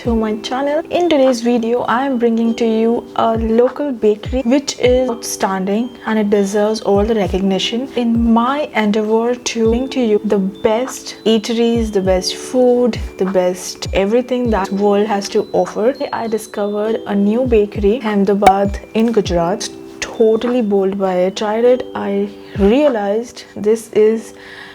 to my channel. In today's video I am bringing to you a local bakery which is outstanding and it deserves all the recognition in my endeavor to bring to you the best eateries, the best food, the best everything that the world has to offer. I discovered a new bakery, Ahmedabad in Gujarat. Totally bowled by it. Tried it, I realized this is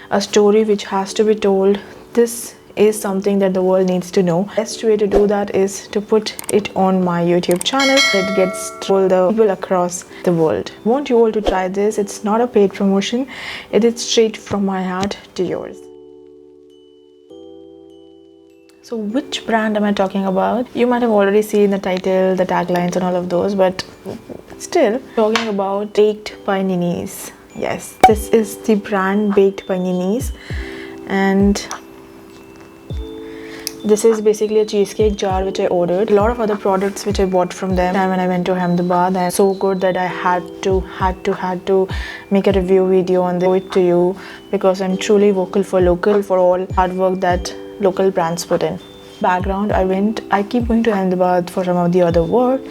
a story which has to be told. This is something that the world needs to know. Best way to do that is to put it on my YouTube channel. It gets told the people across the world. I want you all to try this. It's not a paid promotion. It is straight from my heart to yours. So which brand am I talking about? You might have already seen the title, the taglines and all of those, but still talking about Baked by Nini's. Yes, this is the brand Baked by Nini's, and this is basically a cheesecake jar which I ordered. A lot of other products which I bought from them when I went to Ahmedabad, and so good that I had to make a review video on it to you, because I'm truly vocal for local, for all hard work that local brands put in. Background, I keep going to Ahmedabad for some of the other work,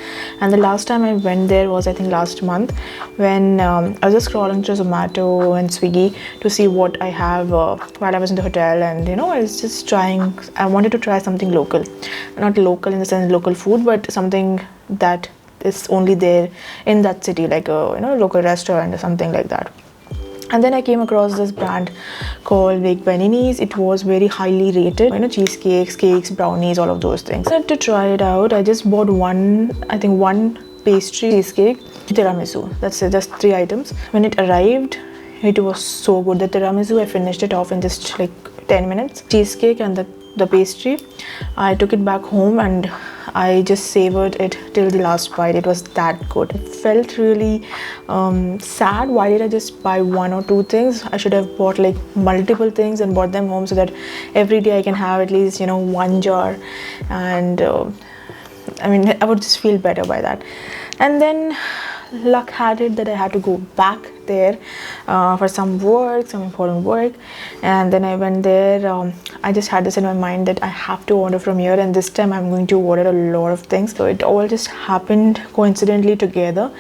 and the last time I went there was I think last month, when I was just scrolling through Zomato and Swiggy to see what I have while I was in the hotel, and I was just I wanted to try something local. Not local in the sense local food, but something that is only there in that city, like a local restaurant or something like that. And then I came across this brand called Baked by Nini's. It was very highly rated, cheesecakes, cakes, brownies, all of those things. I had to try it out. I just bought one pastry cheesecake, tiramisu. That's it, just 3 items. When it arrived, it was so good. The tiramisu, I finished it off in just like 10 minutes. Cheesecake and the pastry, I took it back home and I just savored it till the last bite. It was that good. It felt really sad. Why did I just buy 1 or 2 things? I should have bought like multiple things and brought them home, so that every day I can have at least 1 jar, and I would just feel better by that. And then luck had it that I had to go back there for some important work, and then I went there. I just had this in my mind that I have to order from here, and this time I'm going to order a lot of things. So it all just happened coincidentally together,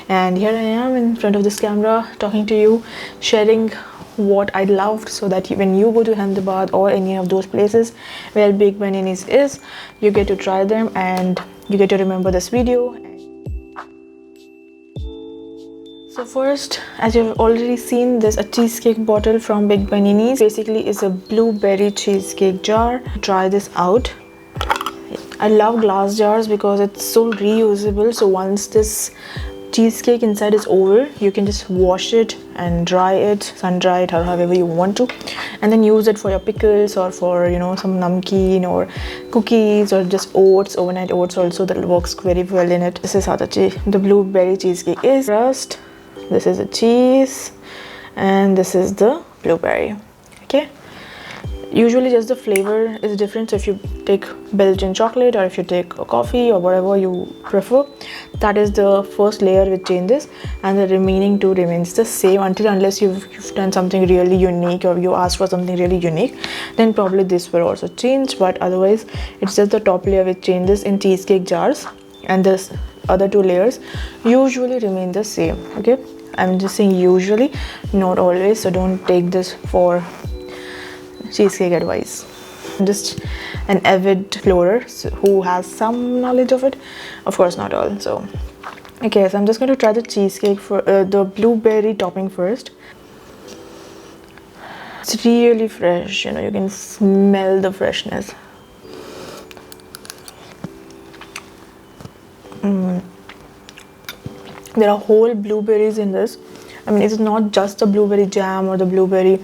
and here I am in front of this camera talking to you, sharing what I loved, so that when you go to Ahmedabad or any of those places where Baked by Nini's is, you get to try them and you get to remember this video. So first, as you've already seen, there's a cheesecake bottle from Baked by Nini's. Basically, it's a blueberry cheesecake jar. Try this out. I love glass jars because it's so reusable. So once this cheesecake inside is over, you can just wash it and dry it, sun dry it, or however you want to, and then use it for your pickles or for some namkeen or cookies, or just oats, overnight oats also, that works very well in it. This is how the blueberry cheesecake is. First, this is the cheese and this is the blueberry. Okay, usually just the flavor is different. So if you take Belgian chocolate, or if you take a coffee or whatever you prefer, that is the first layer which changes, and the remaining 2 remains the same unless you've done something really unique, or you asked for something really unique, then probably this will also change. But otherwise it's just the top layer which changes in cheesecake jars, and this other 2 layers usually remain the same. Okay, I'm just saying usually, not always, so don't take this for cheesecake advice. I'm just an avid explorer who has some knowledge of it, of course not all. So okay, so I'm just going to try the cheesecake for the blueberry topping first. It's really fresh, you can smell the freshness. There are whole blueberries in this. It's not just the blueberry jam or the blueberry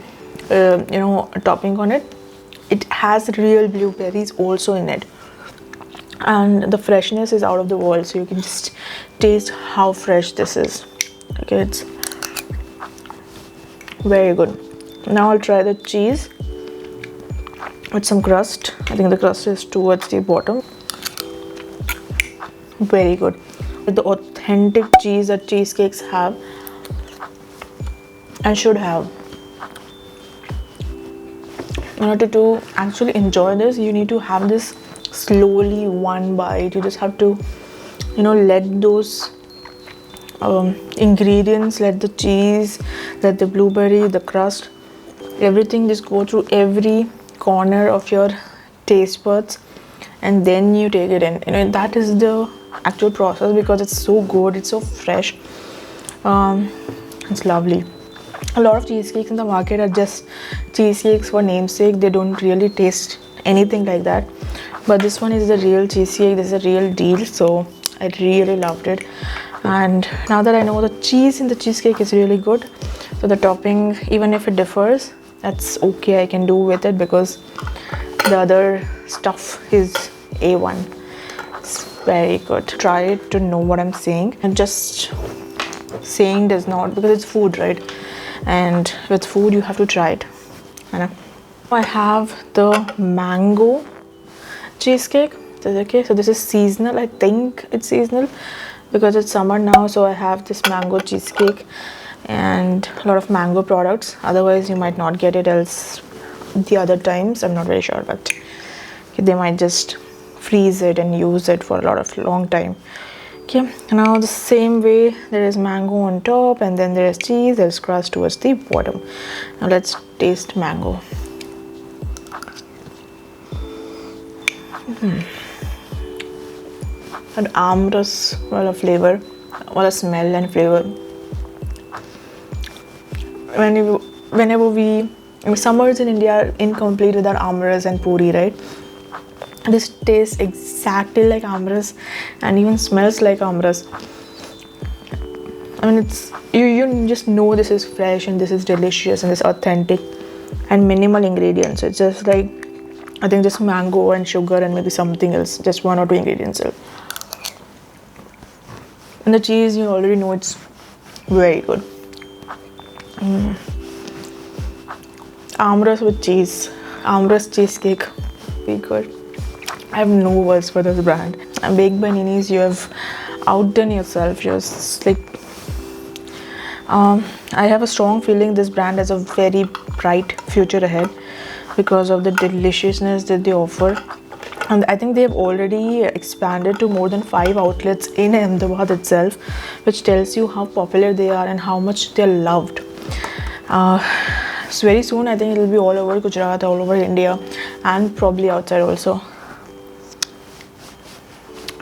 topping on it. It has real blueberries also in it, and the freshness is out of the world. So you can just taste how fresh this is. Okay, it's very good. Now I'll try the cheese with some crust. I think the crust is towards the bottom. Very good. The authentic cheese that cheesecakes have and should have. In order to actually enjoy this, you need to have this slowly, one bite. You just have to, let those ingredients, let the cheese, let the blueberry, the crust, everything just go through every corner of your taste buds, and then you take it in. That is the actual process, because it's so good, it's so fresh. It's lovely. A lot of cheesecakes in the market are just cheesecakes for namesake. They don't really taste anything like that, but this one is the real cheesecake. This is a real deal, so I really loved it. And now that I know the cheese in the cheesecake is really good, so the topping, even if it differs, that's okay, I can do with it, because the other stuff is A1. It's very good. Try it to know what I'm saying, and just saying does not, because it's food, right? And with food you have to try it. I have the mango cheesecake. Okay, so this is seasonal. I think it's seasonal because it's summer now, so I have this mango cheesecake and a lot of mango products. Otherwise you might not get it else the other times. I'm not very sure, but they might just freeze it and use it for a lot of long time. Okay, now the same way, there is mango on top, and then there is cheese, there's crust towards the bottom. Now let's taste mango. And amrus, well, a flavor, well, a smell and flavor. Whenever summers in India are incomplete without amrus and puri, right? This tastes exactly like amrus and even smells like amrus. I mean, it's you just know this is fresh and this is delicious and this authentic and minimal ingredients. It's just like, I think just mango and sugar and maybe something else, just 1 or 2 ingredients. And the cheese, you already know it's very good. Amrus with cheese, amrus cheesecake, very good. I have no words for this brand. And Baked by Nini's, you have outdone yourself. Just like, I have a strong feeling this brand has a very bright future ahead because of the deliciousness that they offer. And I think they have already expanded to more than 5 outlets in Amdavad itself, which tells you how popular they are and how much they're loved. So very soon, I think it will be all over Gujarat, all over India, and probably outside also.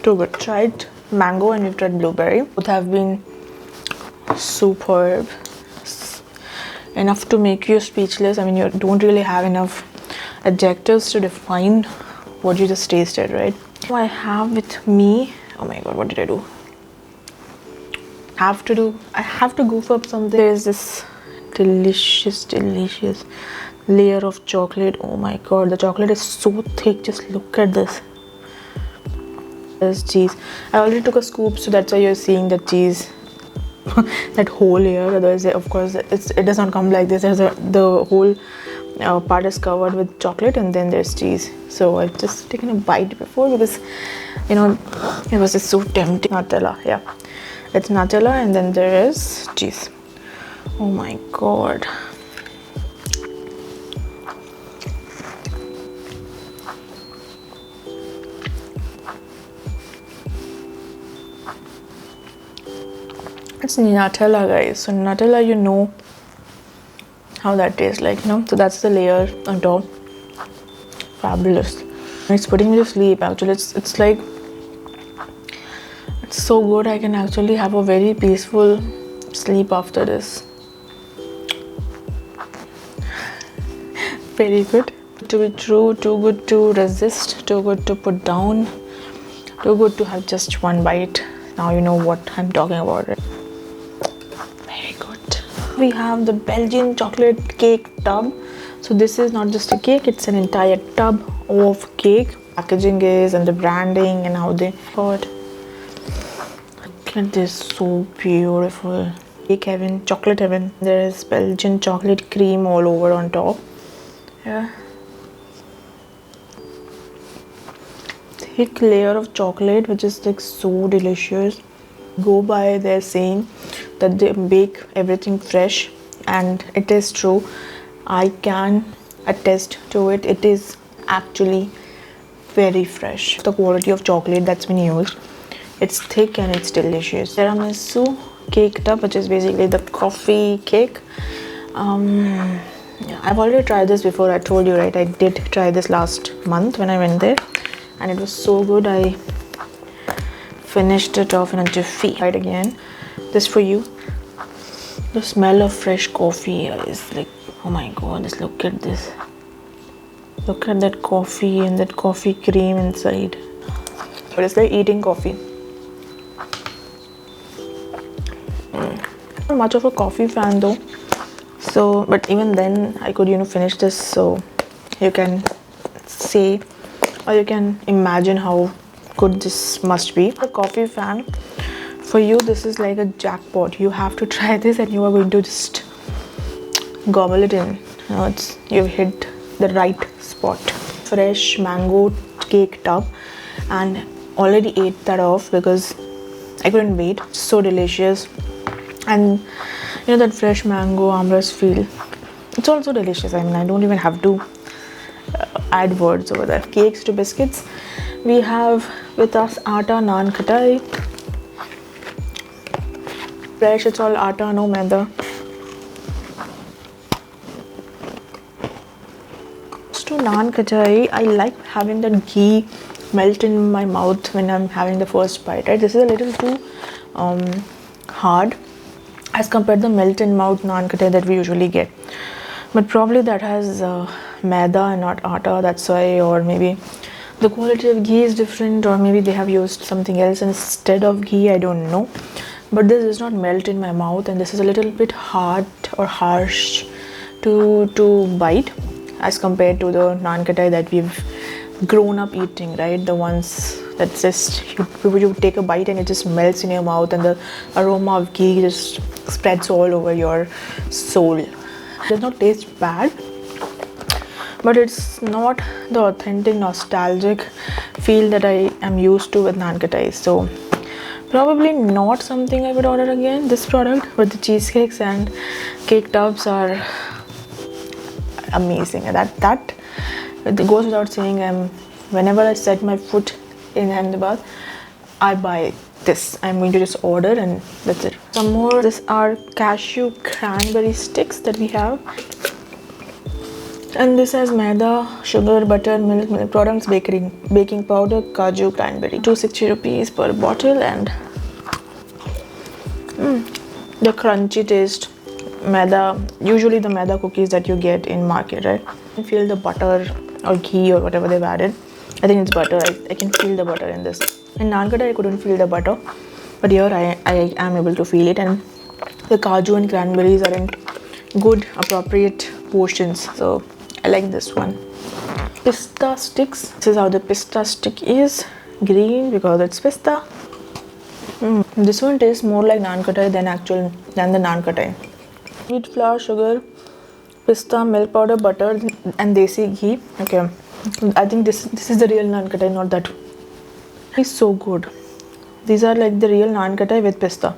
Too good. Tried mango and we've tried blueberry. Both have been superb. Enough to make you speechless. I mean, you don't really have enough adjectives to define what you just tasted, right? So I have with me, oh my god, what did I do? I have to goof up something. There is this delicious layer of chocolate. Oh my god, the chocolate is so thick. Just look at this. There's cheese. I already took a scoop, so that's why you're seeing the cheese, that whole layer. Otherwise, of course, it does not come like this. The whole part is covered with chocolate, and then there's cheese. So I've just taken a bite before because it was just so tempting. Nutella, yeah, it's Nutella, and then there is cheese. Oh my god. It's Nutella, guys. So Nutella, you know how that tastes like, So that's the layer on top. Fabulous. It's putting me to sleep. Actually, it's like, it's so good. I can actually have a very peaceful sleep after this. Very good. To be true, too good to resist, too good to put down, too good to have just one bite. Now you know what I'm talking about. Very good. We have the Belgian chocolate cake tub. So this is not just a cake, it's an entire tub of cake. Packaging is, and the branding and how they got. Look at this, so beautiful. Cake heaven, chocolate heaven. There is Belgian chocolate cream all over on top. Yeah. Thick layer of chocolate, which is like so delicious. Go by their saying that they bake everything fresh, and it is true. I can attest to it. It is actually very fresh. The quality of chocolate that's been used, it's thick and it's delicious. Tiramisu cake tub, which is basically the coffee cake. Yeah, I've already tried this before. I told you, right? I did try this last month when I went there, and it was so good. I finished it off in a jiffy. Right again, this for you. The smell of fresh coffee is like, oh my god, just look at this. Look at that coffee and that coffee cream inside. But it's like eating coffee. Not much of a coffee fan though. So, but even then I could, finish this, so you can say or you can imagine how good this must be. A coffee fan, for you this is like a jackpot. You have to try this and you are going to just gobble it in. You've hit the right spot. Fresh mango cake tub, and already ate that off because I couldn't wait. So delicious. And that fresh mango amrus feel, it's also delicious. I mean, I don't even have to add words over there. Cakes to biscuits, we have with us atta nankhatai. Fresh, it's all atta, no maida. To nankhatai, I like having that ghee melt in my mouth when I'm having the first bite, right? This is a little too hard as compared to the melt in mouth nankhatai that we usually get, but probably that has maida and not atta, that's why. Or maybe the quality of ghee is different, or maybe they have used something else instead of ghee, I don't know. But this does not melt in my mouth, and this is a little bit hard or harsh to bite as compared to the nankhatai that we've grown up eating, right? The ones that just you take a bite and it just melts in your mouth, and the aroma of ghee just spreads all over your soul. It does not taste bad, but it's not the authentic nostalgic feel that I am used to with nankhatai. So probably not something I would order again, this product. But the cheesecakes and cake tubs are amazing. That it goes without saying. Whenever I set my foot in Ahmedabad, I buy this. I'm going to just order, and that's it. Some more. These are cashew cranberry sticks that we have, and this has maida, sugar, butter, milk products, baking powder, kaju, cranberry. 260 rupees per bottle, and the crunchy taste. Maida, usually the maida cookies that you get in market, right? You can feel the butter or ghee or whatever they've added. I think it's butter. I can feel the butter in this. In nankhatai I couldn't feel the butter, but here I am able to feel it, and the kaju and cranberries are in good appropriate portions, so I like this one. Pista sticks. This is how the pista stick is. Green because it's pista. This one tastes more like nankhatai than the nankhatai. Wheat flour, sugar, pista, milk powder, butter, and desi ghee. Okay, I think this is the real nankhatai, not that. It's so good. These are like the real nankhatai with pista.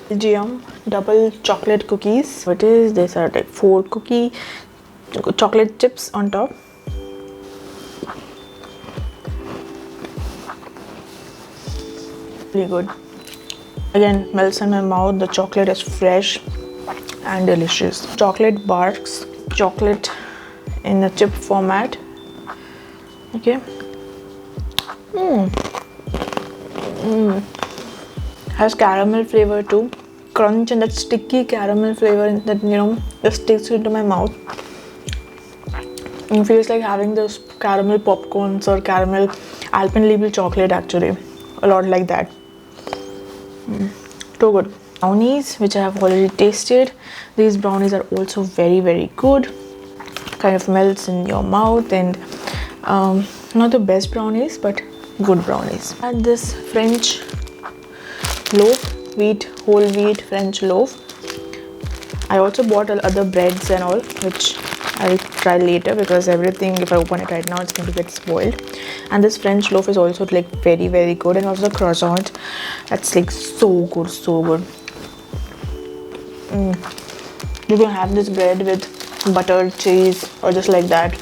GM double chocolate cookies. What is this? Are like 4 cookie chocolate chips on top. Really good. Again, melts in my mouth. The chocolate is fresh and delicious. Chocolate bars, chocolate in a chip format. Okay. Has caramel flavor too. Crunch and that sticky caramel flavor that just sticks into my mouth. It feels like having those caramel popcorns or caramel Alpenliebe chocolate, actually. A lot like that. So good. Brownies, which I have already tasted. These brownies are also very, very good. Kind of melts in your mouth, and not the best brownies, but good brownies. And this French loaf, whole wheat French loaf. I also bought other breads and all, which I'll try later, because everything, if I open it right now, it's going to get spoiled. And this French loaf is also like very, very good. And also the croissant, that's like so good, so good. You can have this bread with butter, cheese, or just like that.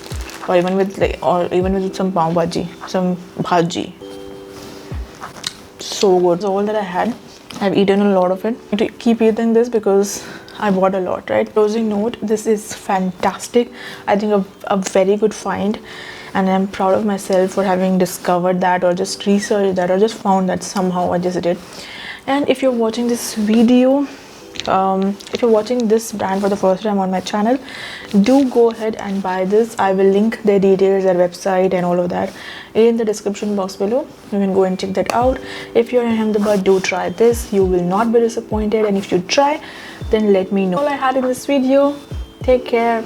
or even with some pav bhaji, some bhaji. So good. So all that I had, I've eaten a lot of it. I need to keep eating this because I bought a lot, right? Closing note, this is fantastic. I think a very good find, and I'm proud of myself for having discovered that, or just researched that, or just found that somehow I just did. And if you're watching this video, if you're watching this brand for the first time on my channel, do go ahead and buy this. I will link their details, their website and all of that in the description box below. You can go and check that out. If you're in Ahmedabad, do try this. You will not be disappointed, and if you try, then let me know. All I had in this video. Take care.